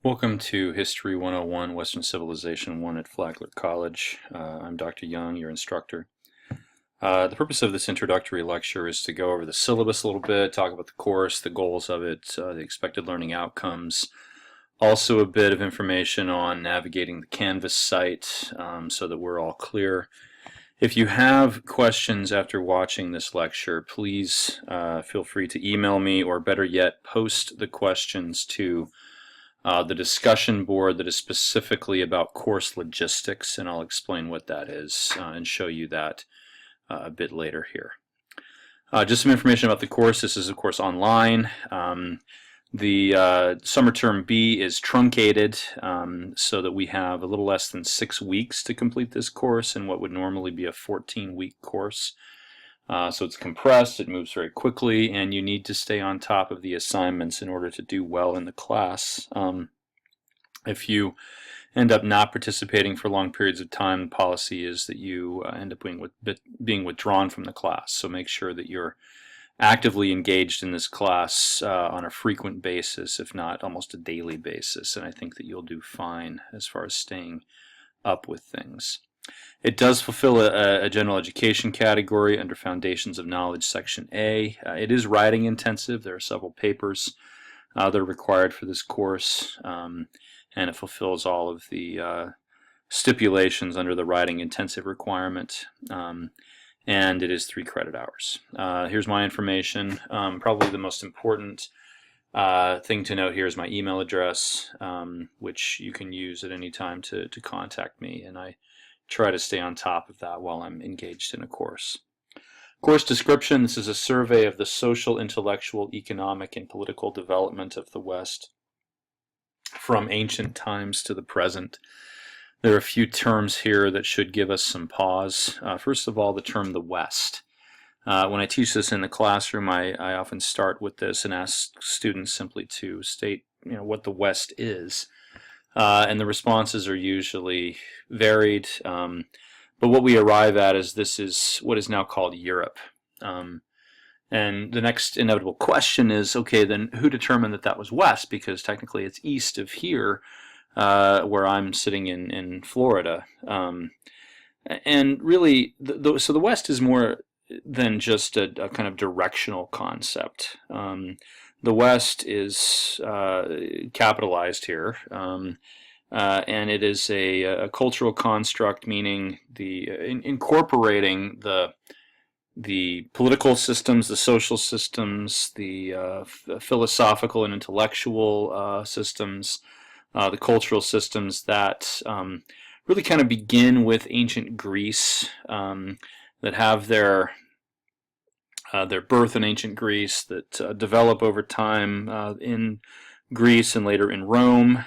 Welcome to History 101, Western Civilization 1 at Flagler College. I'm Dr. Young, your instructor. The purpose of this introductory lecture is to go over the syllabus a little bit, talk about the course, the goals of it, the expected learning outcomes, also a bit of information on navigating the Canvas site so that we're all clear. If you have questions after watching this lecture, please feel free to email me, or better yet, post the questions to the discussion board that is specifically about course logistics, and I'll explain what that is and show you that a bit later here. Just some information about the course. This is, of course, online. The summer term B is truncated so that we have a little less than 6 weeks to complete this course in what would normally be a 14-week course. So it's compressed, it moves very quickly, and you need to stay on top of the assignments in order to do well in the class. If you end up not participating for long periods of time, the policy is that you end up being withdrawn from the class. So make sure that you're actively engaged in this class on a frequent basis, if not almost a daily basis, and I think that you'll do fine as far as staying up with things. It does fulfill a general education category under Foundations of Knowledge, Section A. It is writing intensive. There are several papers that are required for this course, and it fulfills all of the stipulations under the writing intensive requirement, and it is 3 credit hours. Here's my information. Probably the most important thing to note here is my email address, which you can use at any time to contact me, and I try to stay on top of that while I'm engaged in a course. Course description: this is a survey of the social, intellectual, economic, and political development of the West from ancient times to the present. There are a few terms here that should give us some pause. First of all, the term the West. When I teach this in the classroom, I often start with this and ask students simply to state what the West is. And the responses are usually varied, but what we arrive at is this is what is now called Europe. And the next inevitable question is, okay, then who determined that that was West? Because technically it's east of here, where I'm sitting in Florida. And really, so the West is more than just a kind of directional concept. The West is capitalized here, and it is a cultural construct, meaning incorporating the political systems, the social systems, the philosophical and intellectual systems, the cultural systems that really kind of begin with ancient Greece, that have their birth in ancient Greece, that develop over time in Greece and later in Rome,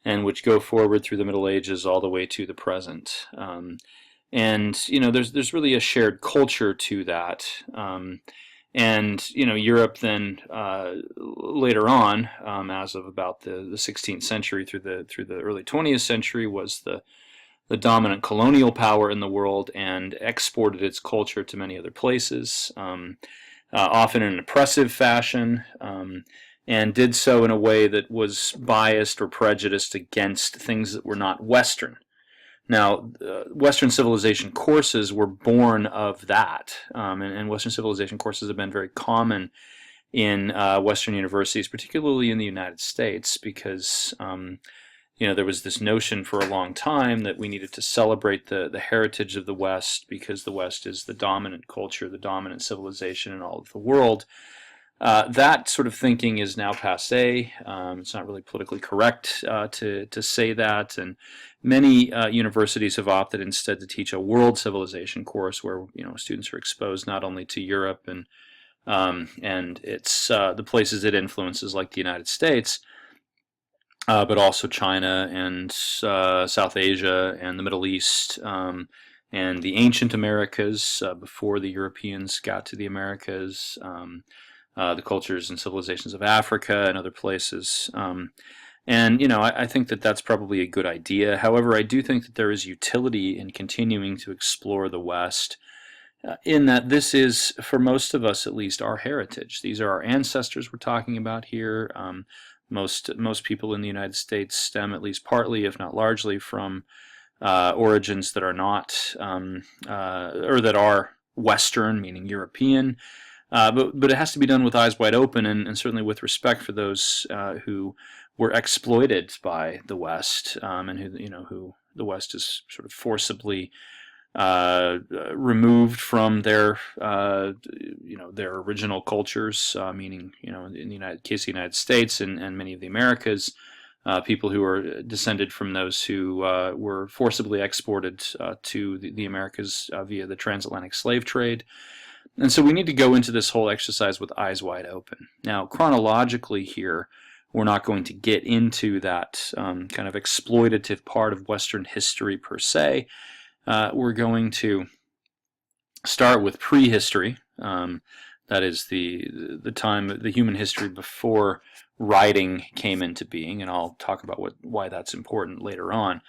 and which go forward through the Middle Ages all the way to the present. And there's really a shared culture to that. And Europe then later on, as of about the 16th century through the early 20th century, was the dominant colonial power in the world and exported its culture to many other places, often in an oppressive fashion, and did so in a way that was biased or prejudiced against things that were not Western. Now, Western civilization courses were born of that, and Western civilization courses have been very common in Western universities, particularly in the United States, because there was this notion for a long time that we needed to celebrate the heritage of the West because the West is the dominant culture, the dominant civilization in all of the world. That sort of thinking is now passé. It's not really politically correct to say that, and many universities have opted instead to teach a world civilization course where students are exposed not only to Europe and its the places it influences, like the United States, but also China and South Asia and the Middle East, and the ancient Americas before the Europeans got to the Americas, the cultures and civilizations of Africa and other places. I think that that's probably a good idea. However, I do think that there is utility in continuing to explore the West in that this is, for most of us at least, our heritage. These are our ancestors we're talking about here. Most people in the United States stem at least partly, if not largely, from origins that are not, or that are Western, meaning European. But it has to be done with eyes wide open, and certainly with respect for those who were exploited by the West, and who the West is sort of forcibly removed from their their original cultures, meaning in the case of the United States and many of the Americas, people who are descended from those who were forcibly exported to the Americas via the transatlantic slave trade. And so we need to go into this whole exercise with eyes wide open. Now, chronologically here, we're not going to get into that kind of exploitative part of Western history per se. We're going to start with prehistory. That is the time, the human history before writing came into being, and I'll talk about why that's important later on.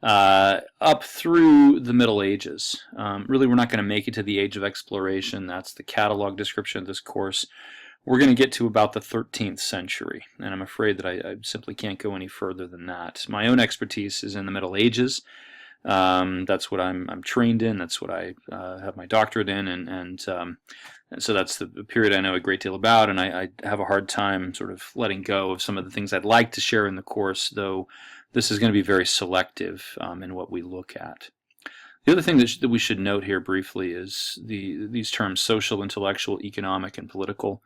Up through the Middle Ages. Really, we're not going to make it to the Age of Exploration. That's the catalog description of this course. We're going to get to about the 13th century, and I'm afraid that I simply can't go any further than that. My own expertise is in the Middle Ages. That's what I'm trained in. That's what I have my doctorate in, and so that's the period I know a great deal about, and I have a hard time sort of letting go of some of the things I'd like to share in the course, though this is going to be very selective in what we look at. The other thing that we should note here briefly is these terms: social, intellectual, economic, and political.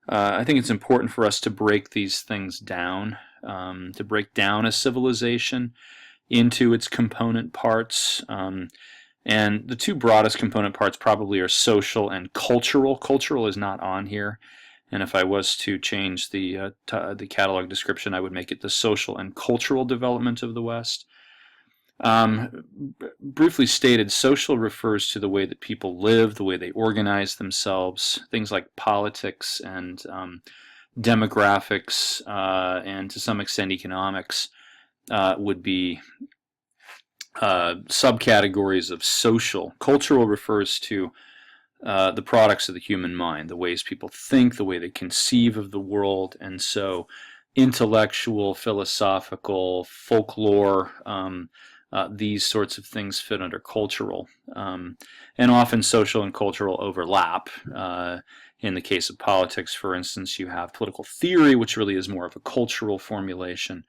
I think it's important for us to break these things down, to break down a civilization into its component parts. And the two broadest component parts probably are social and cultural. Cultural is not on here, and if I was to change the catalog description, I would make it the social and cultural development of the West. Briefly stated, social refers to the way that people live, the way they organize themselves, things like politics and demographics, and to some extent economics would be subcategories of social. Cultural refers to the products of the human mind, the ways people think, the way they conceive of the world, and so intellectual, philosophical, folklore, these sorts of things fit under cultural. And often social and cultural overlap. In the case of politics, for instance, you have political theory, which really is more of a cultural formulation.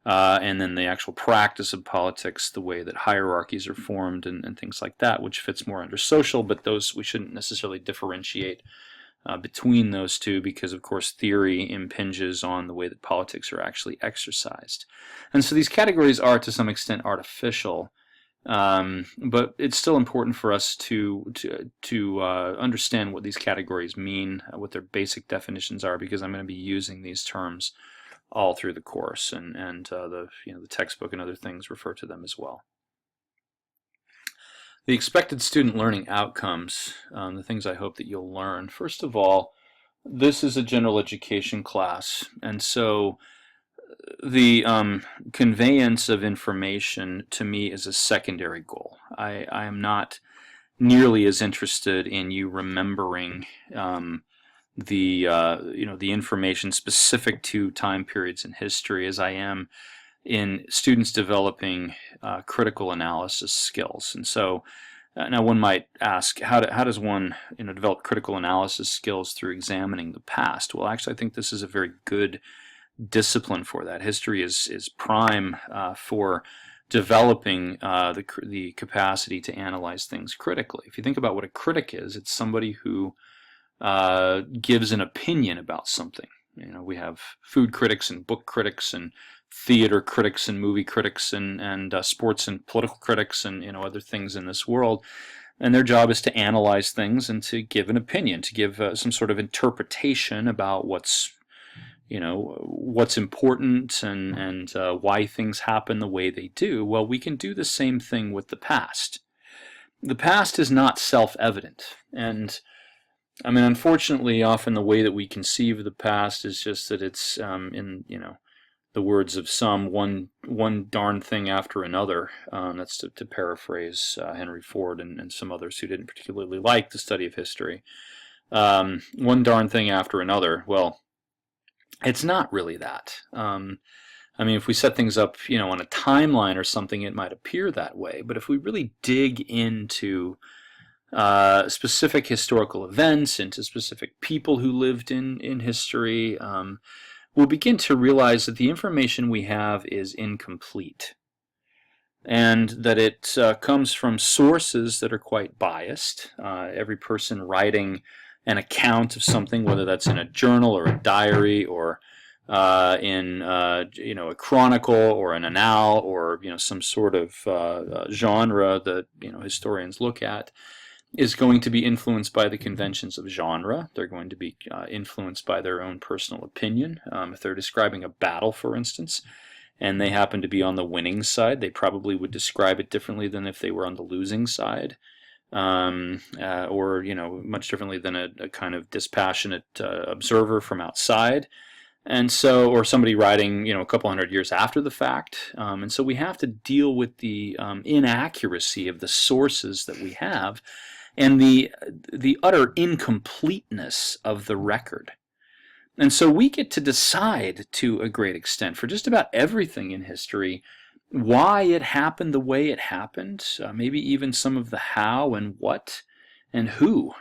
And then the actual practice of politics, the way that hierarchies are formed and things like that, which fits more under social, but those we shouldn't necessarily differentiate between those two because, of course, theory impinges on the way that politics are actually exercised. And so these categories are, to some extent, artificial, but it's still important for us to understand what these categories mean, what their basic definitions are, because I'm going to be using these terms all through the course, and the textbook and other things refer to them as well. The expected student learning outcomes, the things I hope that you'll learn. First of all, this is a general education class, and so the conveyance of information to me is a secondary goal. I am not nearly as interested in you remembering the information specific to time periods in history as I am in students developing critical analysis skills. And so now one might ask, how does one develop critical analysis skills through examining the past? Well, actually, I think this is a very good discipline for that. History is prime for developing the capacity to analyze things critically. If you think about what a critic is, it's somebody who gives an opinion about something. We have food critics and book critics and theater critics and movie critics and sports and political critics and other things in this world, and their job is to analyze things and to give an opinion, to give some sort of interpretation about what's important and why things happen the way they do. Well, we can do the same thing with the past. The past is not self-evident, and unfortunately, often the way that we conceive of the past is just that it's in the words of some, one darn thing after another. That's to paraphrase Henry Ford and some others who didn't particularly like the study of history. One darn thing after another. Well, it's not really that. I mean, if we set things up, on a timeline or something, it might appear that way. But if we really dig into specific historical events, into specific people who lived in history, we'll begin to realize that the information we have is incomplete, and that it comes from sources that are quite biased. Every person writing an account of something, whether that's in a journal or a diary or in a chronicle or an annal or some sort of genre that historians look at, is going to be influenced by the conventions of genre. They're going to be influenced by their own personal opinion. If they're describing a battle, for instance, and they happen to be on the winning side, they probably would describe it differently than if they were on the losing side, or much differently than a kind of dispassionate observer from outside. And so, or somebody writing, a couple hundred years after the fact. And so we have to deal with the inaccuracy of the sources that we have, and the utter incompleteness of the record. And so we get to decide, to a great extent, for just about everything in history, why it happened the way it happened, maybe even some of the how and what and who,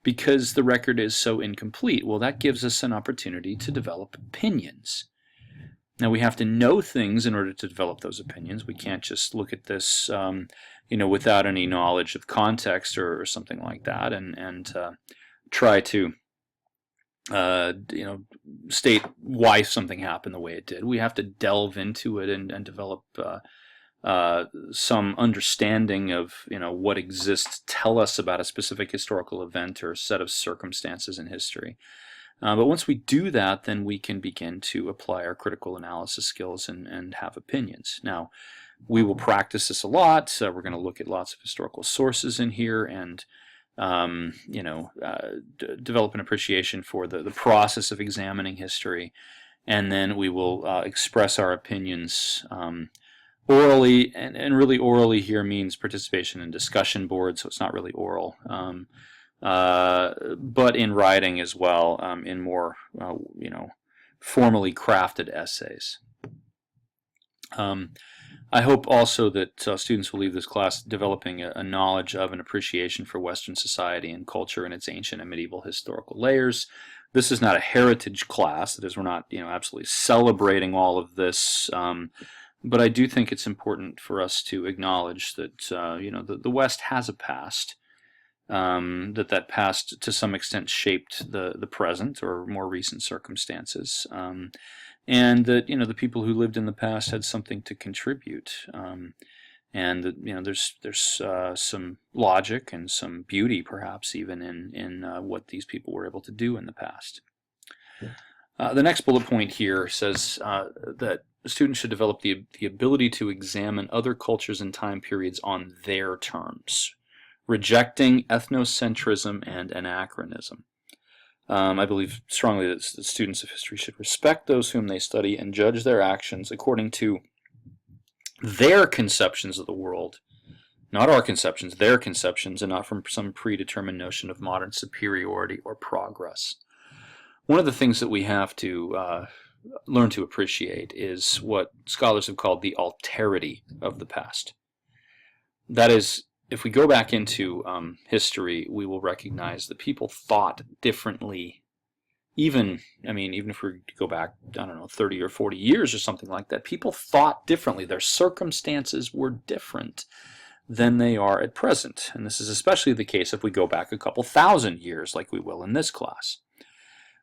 because the record is so incomplete. Well, that gives us an opportunity to develop opinions. Now, we have to know things in order to develop those opinions. We can't just look at this without any knowledge of context or something like that, and try to state why something happened the way it did. We have to delve into it and develop some understanding of what exists to tell us about a specific historical event or set of circumstances in history. But once we do that, then we can begin to apply our critical analysis skills and have opinions. Now, we will practice this a lot. We're going to look at lots of historical sources in here and develop an appreciation for the process of examining history. And then we will express our opinions orally, and really orally here means participation in discussion boards, so it's not really oral. But in writing as well, in more, formally crafted essays. I hope also that students will leave this class developing a knowledge of and appreciation for Western society and culture in its ancient and medieval historical layers. This is not a heritage class. That is, we're not, absolutely celebrating all of this. But I do think it's important for us to acknowledge that, the West has a past. That past to some extent shaped the present or more recent circumstances, and that the people who lived in the past had something to contribute, and that there's some logic and some beauty perhaps even in what these people were able to do in the past. The next bullet point here says that students should develop the ability to examine other cultures and time periods on their terms, rejecting ethnocentrism and anachronism. I believe strongly that students of history should respect those whom they study and judge their actions according to their conceptions of the world, not our conceptions, their conceptions, and not from some predetermined notion of modern superiority or progress. One of the things that we have to learn to appreciate is what scholars have called the alterity of the past. That is, if we go back into history, we will recognize that people thought differently. Even if we go back, 30 or 40 years or something like that, people thought differently. Their circumstances were different than they are at present. And this is especially the case if we go back a couple thousand years, like we will in this class.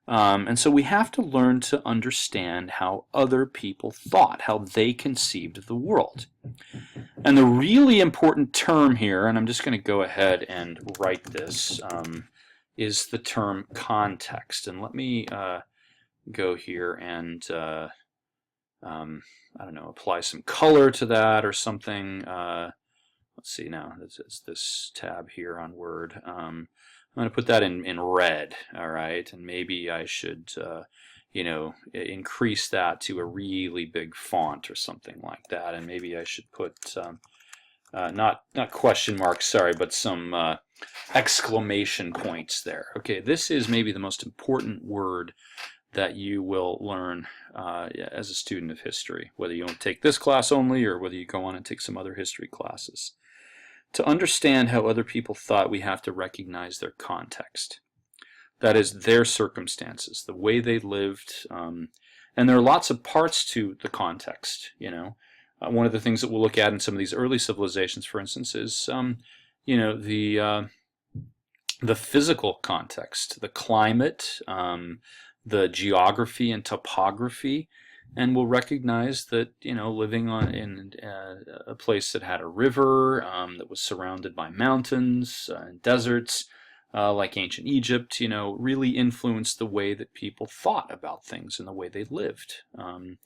And so we have to learn to understand how other people thought, how they conceived of the world. And the really important term here, and I'm just going to go ahead and write this, is the term context. And let me go here and, apply some color to that or something. Let's see now, it's this tab here on Word. I'm going to put that in red, all right, and maybe I should, increase that to a really big font or something like that. And maybe I should put not question marks, sorry, but some exclamation points there. Okay, this is maybe the most important word that you will learn as a student of history, whether you want to take this class only or whether you go on and take some other history classes. To understand how other people thought, we have to recognize their context. That is, their circumstances, the way they lived, and there are lots of parts to the context. One of the things that we'll look at in some of these early civilizations, for instance, is the physical context, the climate, the geography and topography, and we'll recognize that living in a place that had a river, that was surrounded by mountains and deserts, like ancient Egypt, really influenced the way that people thought about things and the way they lived. And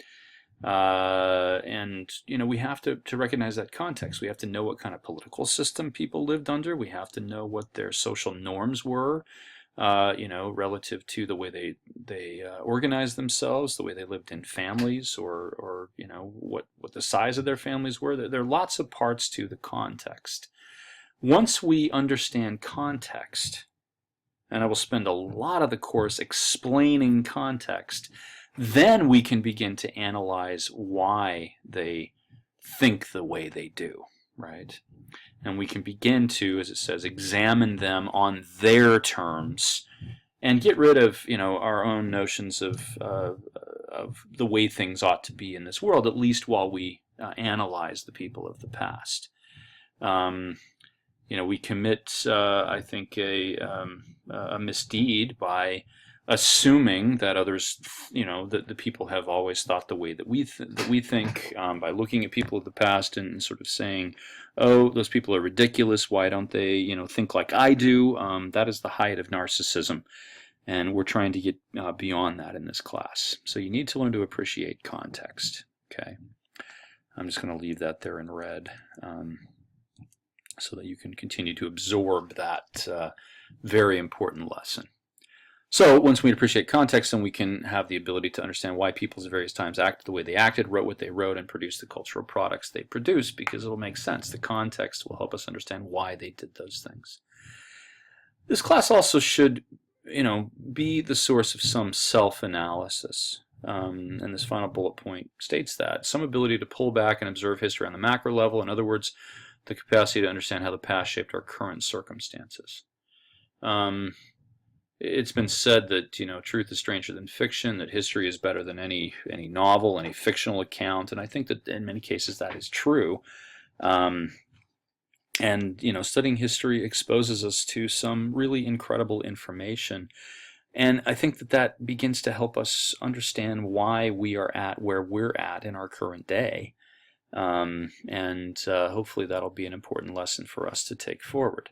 we have to recognize that context. We have to know what kind of political system people lived under. We have to know what their social norms were, relative to the way they organized themselves, the way they lived in families, or what the size of their families were. There are lots of parts to the context. Once we understand context, and I will spend a lot of the course explaining context, then we can begin to analyze why they think the way they do, right? And we can begin to, as it says, examine them on their terms and get rid of, our own notions of the way things ought to be in this world, at least while we analyze the people of the past. We commit, I think, a misdeed by assuming that others, that the people have always thought the way that we think, by looking at people of the past and sort of saying, oh, those people are ridiculous, why don't they, think like I do? That is the height of narcissism, and we're trying to get beyond that in this class. So you need to learn to appreciate context, okay? I'm just going to leave that there in red, so that you can continue to absorb that very important lesson. So once we appreciate context, then we can have the ability to understand why peoples at various times acted the way they acted, wrote what they wrote, and produced the cultural products they produced, because it'll make sense. The context will help us understand why they did those things. This class also should, be the source of some self-analysis. And this final bullet point states that. Some ability to pull back and observe history on the macro level. In other words, the capacity to understand how the past shaped our current circumstances. It's been said that truth is stranger than fiction, that history is better than any novel, any fictional account, and I think that in many cases that is true. And studying history exposes us to some really incredible information, and I think that begins to help us understand why we are at where we're at in our current day. Hopefully that'll be an important lesson for us to take forward.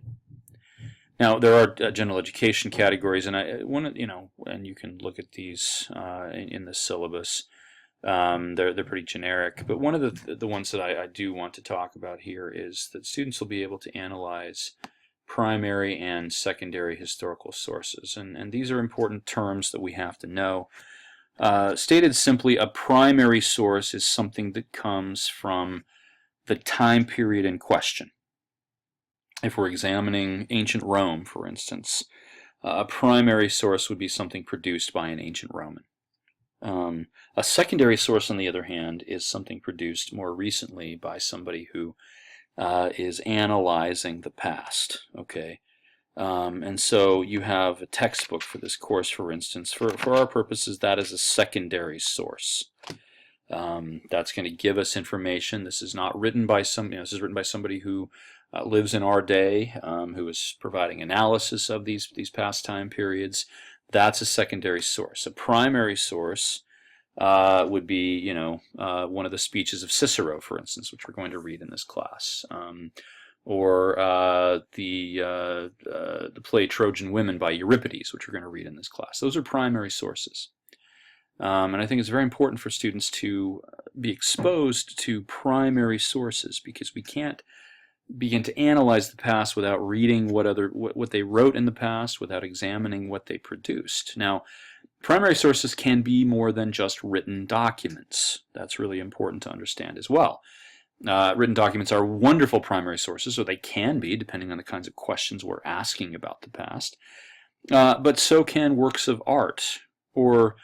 Now, there are general education categories, and and you can look at these in the syllabus. They're pretty generic, but one of the ones that I do want to talk about here is that students will be able to analyze primary and secondary historical sources, and these are important terms that we have to know. Stated simply, a primary source is something that comes from the time period in question. If we're examining ancient Rome, for instance, a primary source would be something produced by an ancient Roman. A secondary source, on the other hand, is something produced more recently by somebody who is analyzing the past. Okay, and so you have a textbook for this course, for instance. For our purposes, that is a secondary source. That's going to give us information. This is not written by this is written by somebody who lives in our day, who is providing analysis of these past time periods. That's a secondary source. A primary source would be, one of the speeches of Cicero, for instance, which we're going to read in this class, or the play Trojan Women by Euripides, which we're going to read in this class. Those are primary sources. And I think it's very important for students to be exposed to primary sources, because we can't begin to analyze the past without reading what they wrote in the past, without examining what they produced. Now, Primary sources can be more than just written documents. That's really important to understand as well. Written documents are wonderful primary sources, or they can be, depending on the kinds of questions we're asking about the past. But so can works of art, or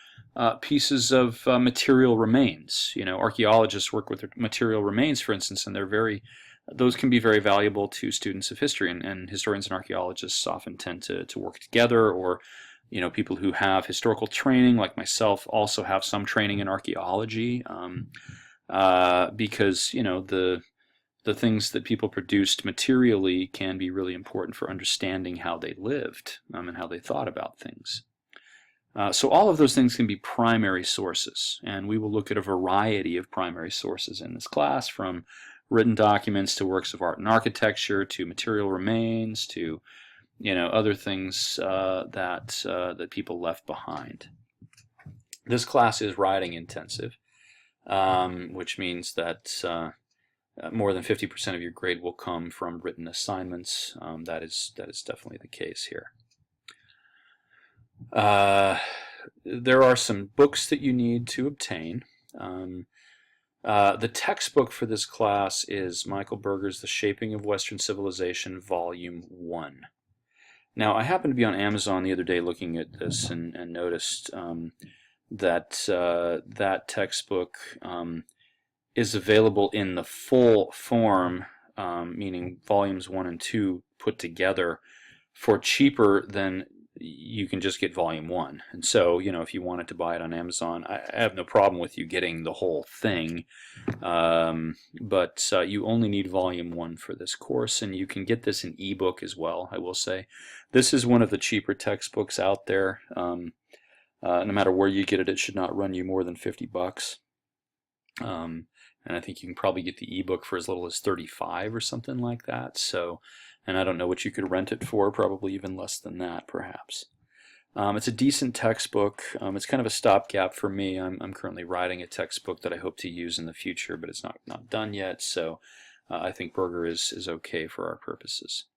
pieces of material remains. You know, archaeologists work with material remains, for instance, and those can be very valuable to students of history, and historians and archaeologists often tend to work together, or you know, people who have historical training, like myself, also have some training in archaeology, because you know the things that people produced materially can be really important for understanding how they lived and how they thought about things. So all of those things can be primary sources, and we will look at a variety of primary sources in this class, from written documents to works of art and architecture to material remains to, you know, other things that people left behind. This class is writing intensive, which means that more than 50% of your grade will come from written assignments. That is definitely the case here. There are some books that you need to obtain. The textbook for this class is Michael Berger's The Shaping of Western Civilization, Volume 1. Now, I happened to be on Amazon the other day looking at this and noticed that that textbook is available in the full form, meaning volumes 1 and 2 put together, for cheaper than you can just get volume 1. And so, you know, if you wanted to buy it on Amazon, I have no problem with you getting the whole thing, but you only need volume 1 for this course, and you can get this in ebook as well, I will say. This is one of the cheaper textbooks out there. No matter where you get it, it should not run you more than $50. And I think you can probably get the ebook for as little as $35 or something like that. So, and I don't know what you could rent it for, probably even less than that, perhaps. It's a decent textbook. It's kind of a stopgap for me. I'm currently writing a textbook that I hope to use in the future, but it's not done yet. So I think Berger is okay for our purposes.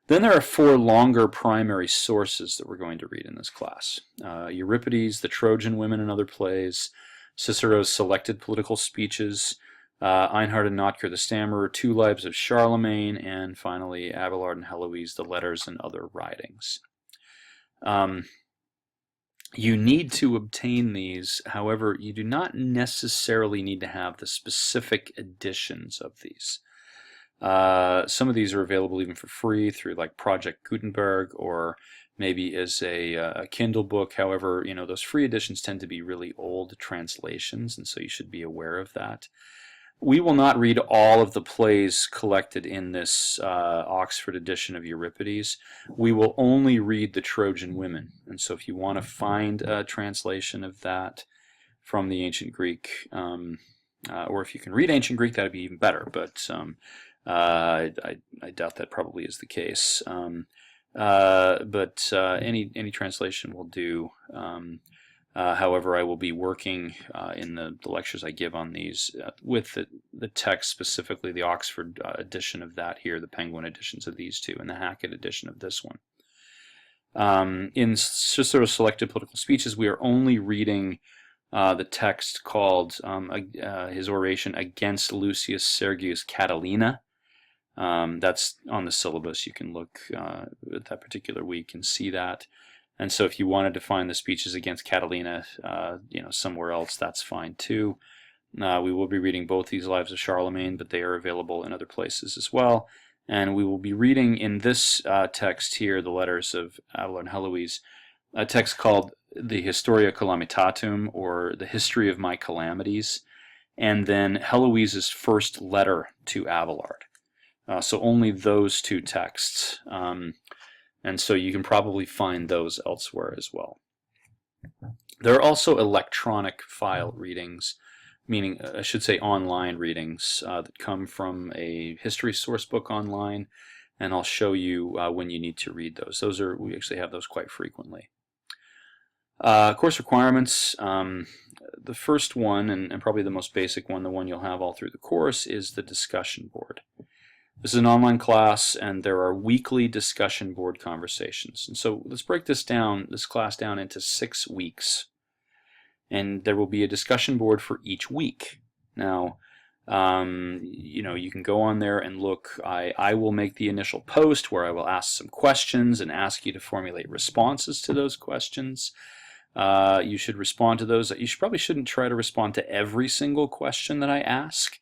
Then there are 4 longer primary sources that we're going to read in this class: Euripides, The Trojan Women and Other Plays, Cicero's Selected Political Speeches, Einhard and Notker the Stammerer, 2 Lives of Charlemagne, and finally Abelard and Heloise, The Letters and Other Writings. You need to obtain these, however, you do not necessarily need to have the specific editions of these. Some of these are available even for free through like Project Gutenberg, or maybe as a Kindle book. However, you know, those free editions tend to be really old translations, and so you should be aware of that. We will not read all of the plays collected in this Oxford edition of Euripides. We will only read the Trojan Women, and so if you want to find a translation of that from the ancient Greek, or if you can read ancient Greek, that would be even better, but I doubt that probably is the case. But any translation will do. However, I will be working in the lectures I give on these with the text, specifically the Oxford edition of that here, the Penguin editions of these 2, and the Hackett edition of this one. In Cicero's Selected Political Speeches, we are only reading the text called his oration against Lucius Sergius Catilina. That's on the syllabus. You can look at that particular week and see that. And so if you wanted to find the speeches against Catilina, you know, somewhere else, that's fine too. We will be reading both these Lives of Charlemagne, but they are available in other places as well. And we will be reading in this text here, the Letters of Abelard and Heloise, a text called the Historia Calamitatum, or the History of My Calamities, and then Heloise's first letter to Abelard. So only those 2 texts. And so you can probably find those elsewhere as well. There are also electronic file readings, meaning I should say online readings, that come from a history source book online, and I'll show you when you need to read those. We actually have those quite frequently. Course requirements. The first one, and probably the most basic one, the one you'll have all through the course, is the discussion board. This is an online class, and there are weekly discussion board conversations. And so let's break this class down into 6 weeks. And there will be a discussion board for each week. Now, you can go on there and look. I will make the initial post where I will ask some questions and ask you to formulate responses to those questions. You should respond to those. You probably shouldn't try to respond to every single question that I ask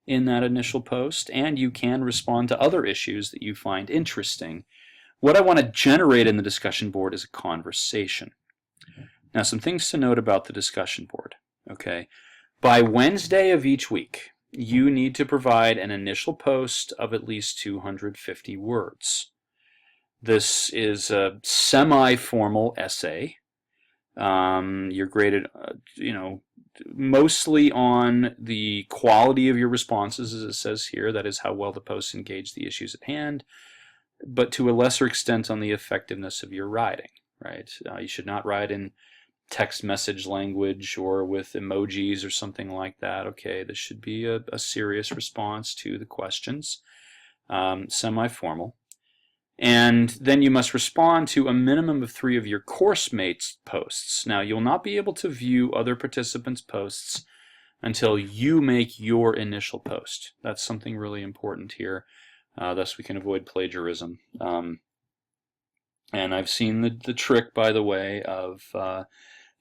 in that initial post, and you can respond to other issues that you find interesting. What I want to generate in the discussion board is a conversation. Now, some things to note about the discussion board. Okay, by Wednesday of each week, you need to provide an initial post of at least 250 words. This is a semi-formal essay. You're graded, mostly on the quality of your responses, as it says here. That is how well the posts engage the issues at hand, but to a lesser extent on the effectiveness of your writing, right? You should not write in text message language or with emojis or something like that. Okay, this should be a serious response to the questions, semi-formal. And then you must respond to a minimum of 3 of your course mates' posts. Now, you'll not be able to view other participants' posts until you make your initial post. That's something really important here. Thus, we can avoid plagiarism. And I've seen the trick, by the way, of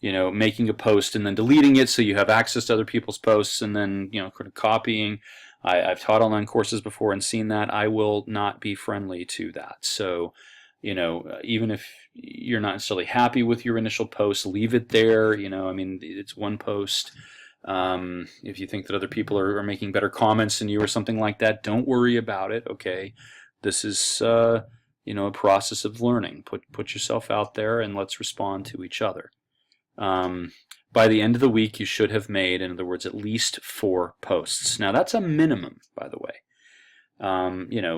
making a post and then deleting it so you have access to other people's posts, and then kind of copying. I've taught online courses before and seen that. I will not be friendly to that. So, even if you're not necessarily happy with your initial post, leave it there. It's one post. If you think that other people are making better comments than you or something like that, don't worry about it. Okay, this is a process of learning. Put yourself out there and let's respond to each other. By the end of the week, you should have made, in other words, at least 4 posts. Now, that's a minimum, by the way.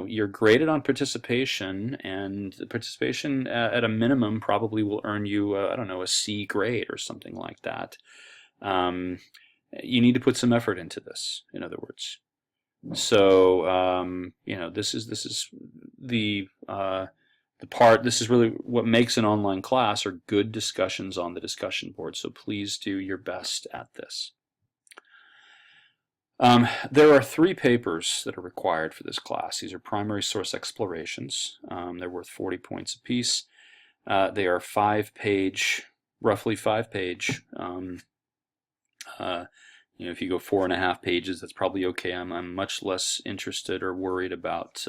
You're graded on participation, and the participation at a minimum probably will earn you, a C grade or something like that. You need to put some effort into this, in other words. So, this is the part. This is really what makes an online class, are good discussions on the discussion board. So please do your best at this. There are 3 papers that are required for this class. These are primary source explorations. They're worth 40 points apiece. They are roughly 5-page. If you go 4.5 pages, that's probably okay. I'm much less interested or worried about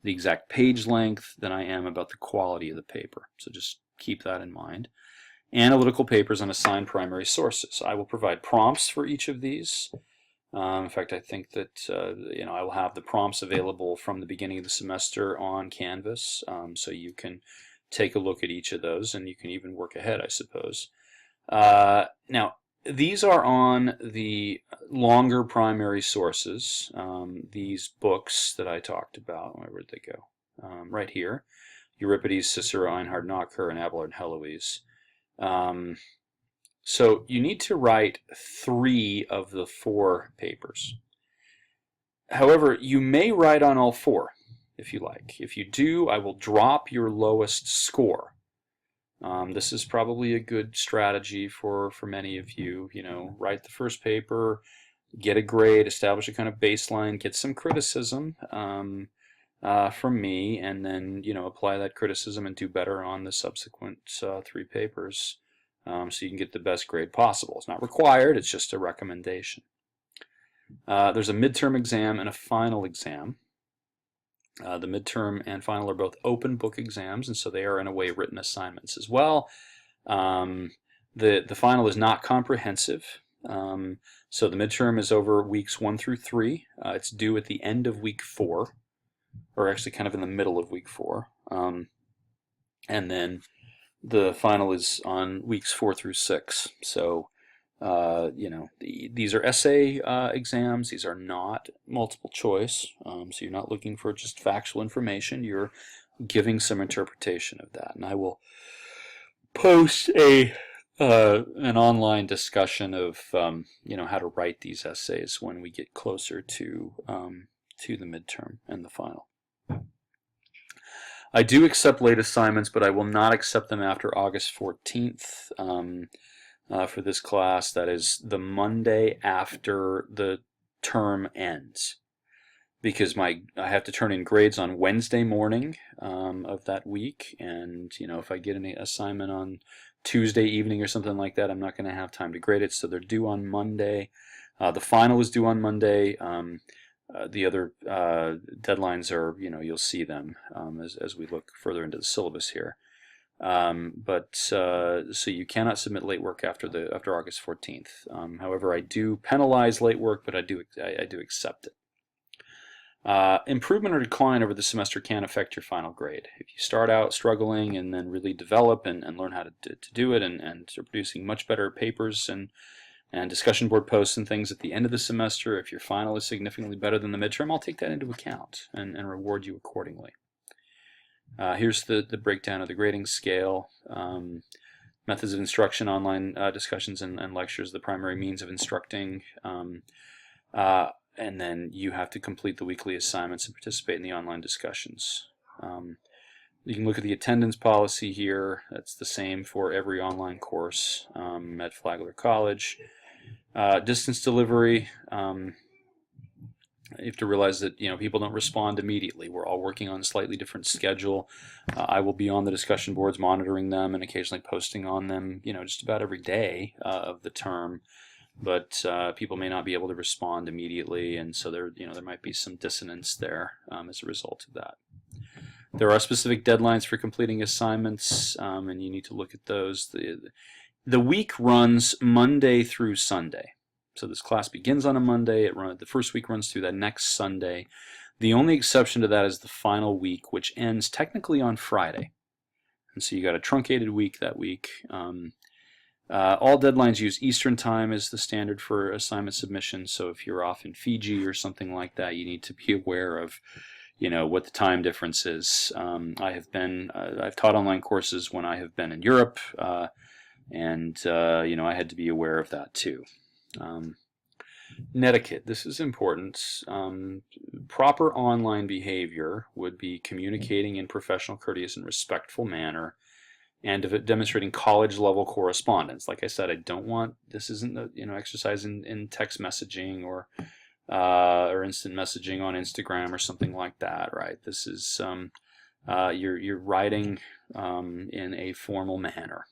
the exact page length than I am about the quality of the paper. So just keep that in mind. Analytical papers on assigned primary sources. I will provide prompts for each of these. In fact, I think that I will have the prompts available from the beginning of the semester on Canvas, so you can take a look at each of those, and you can even work ahead, I suppose. Now, these are on the longer primary sources, these books that I talked about. Where did they go? Right here. Euripides, Cicero, Einhard Knocker, and Abelard and Heloise. So you need to write 3 of the 4 papers. However, you may write on all 4 if you like. If you do, I will drop your lowest score. This is probably a good strategy for many of you. Write the first paper, get a grade, establish a kind of baseline, get some criticism from me, and then apply that criticism and do better on the subsequent 3 papers, so you can get the best grade possible. It's not required; it's just a recommendation. There's a midterm exam and a final exam. The midterm and final are both open book exams, and so they are in a way written assignments as well. The final is not comprehensive. So the midterm is over weeks 1 through 3. It's due at the end of week 4, or actually kind of in the middle of week 4. And then the final is on weeks 4 through 6. So these are essay exams. These are not multiple choice. So you're not looking for just factual information. You're giving some interpretation of that. And I will post an online discussion of how to write these essays when we get closer to to the midterm and the final. I do accept late assignments, but I will not accept them after August 14th for this class. That is the Monday after the term ends, because I have to turn in grades on Wednesday morning of that week, and if I get an assignment on Tuesday evening or something like that, I'm not going to have time to grade it, so they're due on Monday. The final is due on Monday. The other deadlines are, you'll see them as we look further into the syllabus here. So you cannot submit late work after August 14th. However, I do penalize late work, but I do accept it. Improvement or decline over the semester can affect your final grade. If you start out struggling and then really develop and learn how to do it and are producing much better papers and discussion board posts and things at the end of the semester, if your final is significantly better than the midterm, I'll take that into account and reward you accordingly. Here's the breakdown of the grading scale. Methods of instruction, online discussions and lectures, the primary means of instructing. And then you have to complete the weekly assignments and participate in the online discussions. You can look at the attendance policy here. That's the same for every online course at Flagler College. Distance delivery, you have to realize that people don't respond immediately. We're all working on a slightly different schedule. I will be on the discussion boards monitoring them and occasionally posting on them just about every day of the term. But people may not be able to respond immediately, and so there might be some dissonance there as a result of that. There are specific deadlines for completing assignments, and you need to look at those. The week runs Monday through Sunday. So this class begins on a Monday. The first week runs through that next Sunday. The only exception to that is the final week, which ends technically on Friday. And so you got a truncated week that week. All deadlines use Eastern time as the standard for assignment submission. So if you're off in Fiji or something like that, you need to be aware of what the time difference is. I've taught online courses when I have been in Europe, and I had to be aware of that too. Netiquette, this is important. Proper online behavior would be communicating in professional, courteous, and respectful manner, and demonstrating college-level correspondence. Like I said, this isn't the exercise in text messaging or instant messaging on Instagram or something like that, right? This is you're writing in a formal manner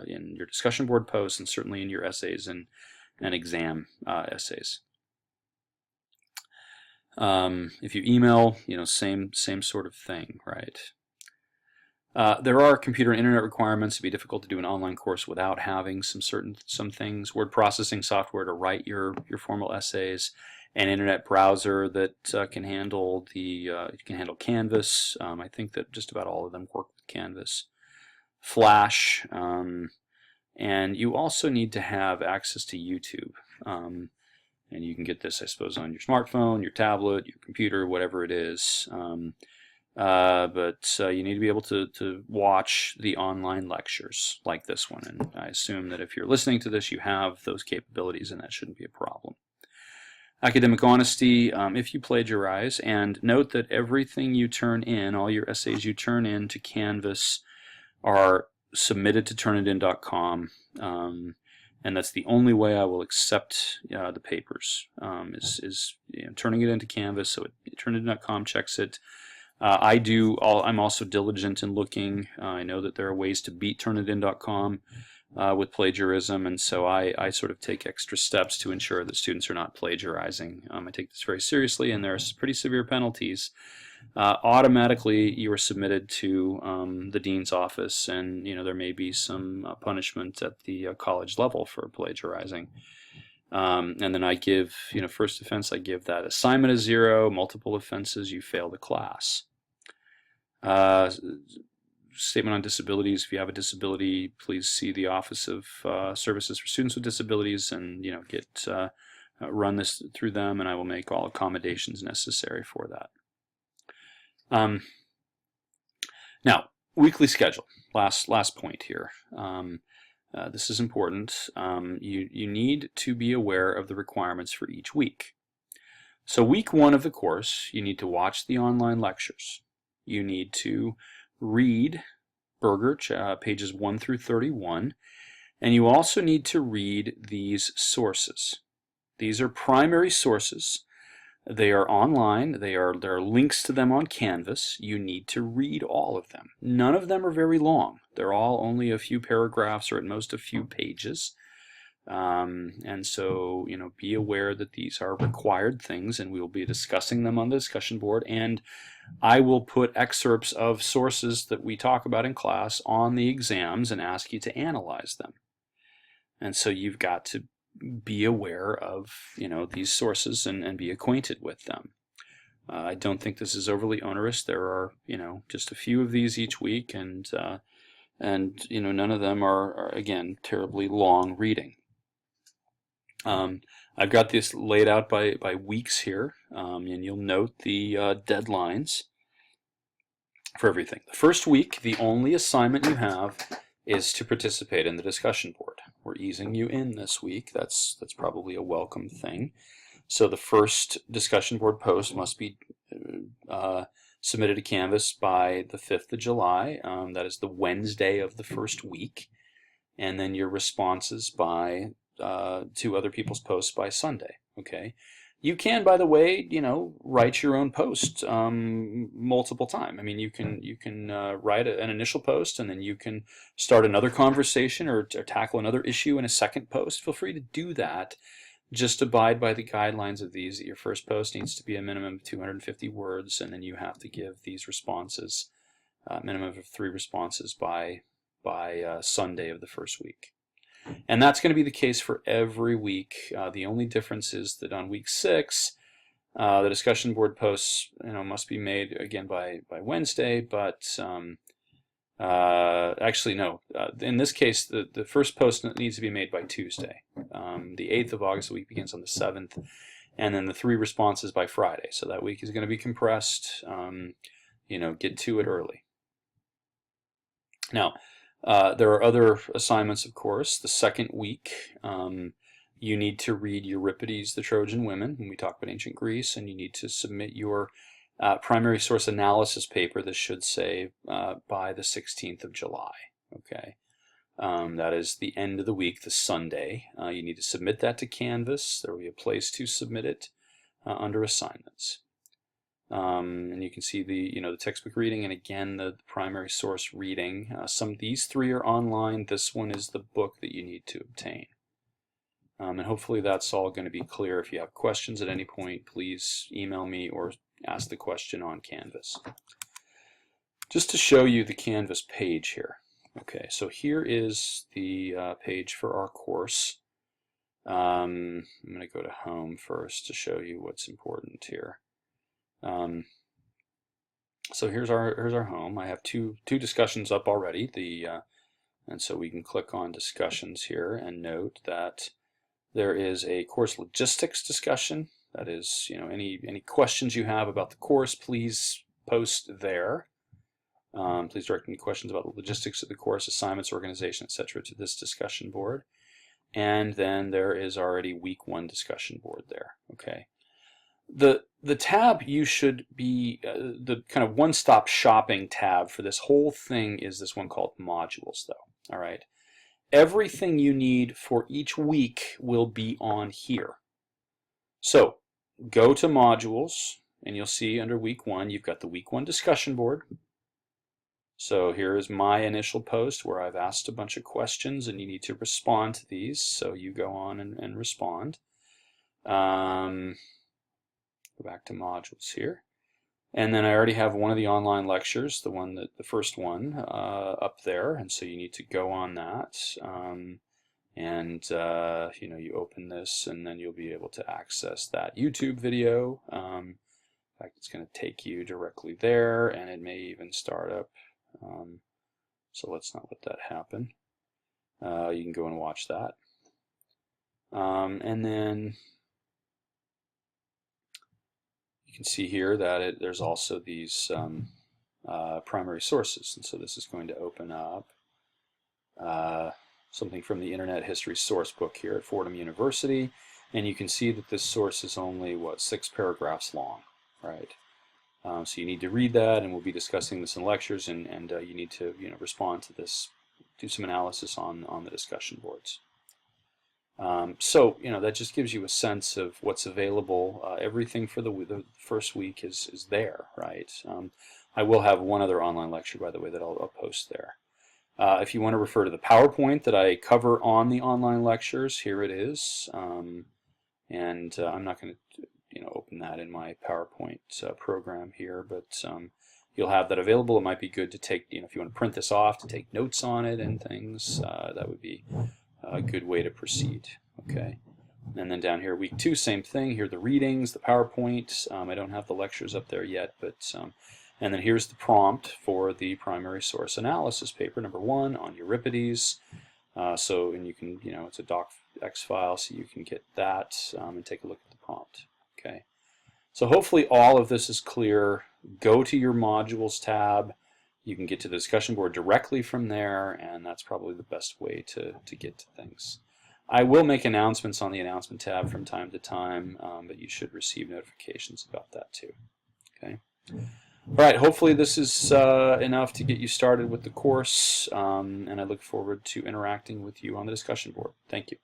in your discussion board posts and certainly in your essays and exam essays. If you email, same sort of thing, right? There are computer and internet requirements. It'd be difficult to do an online course without having some things. Word processing software to write your formal essays, an internet browser that can handle Canvas. I think that just about all of them work with Canvas. Flash, and you also need to have access to YouTube. And you can get this, I suppose, on your smartphone, your tablet, your computer, whatever it is. But you need to be able to watch the online lectures like this one, and I assume that if you're listening to this, you have those capabilities, and that shouldn't be a problem. Academic honesty, if you plagiarize, and note that everything you turn in, all your essays you turn in to Canvas are submitted to turnitin.com, and that's the only way I will accept the papers, is turning it into Canvas, so turnitin.com checks it. I'm also diligent in looking. I know that there are ways to beat turnitin.com with plagiarism, and so I sort of take extra steps to ensure that students are not plagiarizing. I take this very seriously, and there are pretty severe penalties. Automatically, you are submitted to the dean's office, and there may be some punishment at the college level for plagiarizing. And then I give, first offense, I give that assignment a 0. Multiple offenses, you fail the class. Statement on disabilities. If you have a disability, please see the Office of Services for Students with Disabilities, and run this through them, and I will make all accommodations necessary for that. Now, weekly schedule. Last point here. This is important. You need to be aware of the requirements for each week. So week 1 of the course, you need to watch the online lectures. You need to read Berger, pages 1 through 31, and you also need to read these sources. These are primary sources. They are online. There are links to them on Canvas. You need to read all of them. None of them are very long. They're all only a few paragraphs or at most a few pages. And so, be aware that these are required things, and we will be discussing them on the discussion board. And I will put excerpts of sources that we talk about in class on the exams and ask you to analyze them. And so you've got to be aware of, these sources and be acquainted with them. I don't think this is overly onerous. There are, just a few of these each week, and none of them are again terribly long reading. I've got this laid out by weeks here, and you'll note the deadlines for everything. The first week, the only assignment you have is to participate in the discussion board. We're easing you in this week. That's probably a welcome thing. So the first discussion board post must be submitted to Canvas by the 5th of July. That is the Wednesday of the first week. And then your responses by to other people's posts by Sunday. Okay. You can, by the way, write your own post multiple times. I mean, you can write an initial post, and then you can start another conversation or tackle another issue in a second post. Feel free to do that. Just abide by the guidelines of these. That your first post needs to be a minimum of 250 words, and then you have to give these responses, minimum of 3 responses by Sunday of the first week. And that's going to be the case for every week. The only difference is that on week 6, the discussion board posts, must be made again by Wednesday. But actually, no. In this case, the first post needs to be made by Tuesday. The 8th of August, the week begins on the 7th, and then the 3 responses by Friday. So that week is going to be compressed. Get to it early. Now, there are other assignments, of course. The second week, you need to read Euripides, The Trojan Women, when we talk about ancient Greece, and you need to submit your primary source analysis paper. This should say by the 16th of July. Okay, that is the end of the week, the Sunday. You need to submit that to Canvas. There will be a place to submit it under assignments. And you can see the textbook reading, and again the primary source reading. These 3 are online. This one is the book that you need to obtain. And hopefully that's all going to be clear. If you have questions at any point, please email me or ask the question on Canvas. Just to show you the Canvas page here. Okay, so here is the page for our course. I'm going to go to Home first to show you what's important here. So here's our home. I have two discussions up already. And so we can click on discussions here and note that there is a course logistics discussion. That is, any questions you have about the course, please post there. Please direct any questions about the logistics of the course, assignments, organization, etc. to this discussion board. And then there is already week 1 discussion board there. Okay. The tab you should be, the kind of one-stop shopping tab for this whole thing is this one called Modules, though. All right. Everything you need for each week will be on here. So go to Modules, and you'll see under week 1, you've got the week 1 discussion board. So here is my initial post where I've asked a bunch of questions, and you need to respond to these. So you go on and respond. Go back to Modules here, and then I already have one of the online lectures, the first one, up there, and so you need to go on that, you open this, and then you'll be able to access that YouTube video. In fact, it's going to take you directly there, and it may even start up. So let's not let that happen. You can go and watch that, and then you can see here that there's also these primary sources, and so this is going to open up something from the Internet History Source Book here at Fordham University, And you can see that this source is only, what, 6 paragraphs long, right? So you need to read that, and we'll be discussing this in lectures, and you need to respond to this, do some analysis on the discussion boards. So that just gives you a sense of what's available. Everything for the first week is there, right? I will have one other online lecture, by the way, that I'll post there. If you want to refer to the PowerPoint that I cover on the online lectures, here it is. And I'm not going to open that in my PowerPoint program here, but you'll have that available. It might be good to take, if you want to print this off, to take notes on it and things. That would be a good way to proceed. Okay. And then down here, week 2, same thing. Here are the readings, the PowerPoint. I don't have the lectures up there yet, but and then here's the prompt for the primary source analysis paper, number 1 on Euripides. And you can, it's a docx file, so you can get that and take a look at the prompt. Okay. So hopefully all of this is clear. Go to your modules tab. You can get to the discussion board directly from there, and that's probably the best way to get to things. I will make announcements on the announcement tab from time to time, but you should receive notifications about that too. Okay. All right, hopefully this is enough to get you started with the course, and I look forward to interacting with you on the discussion board. Thank you.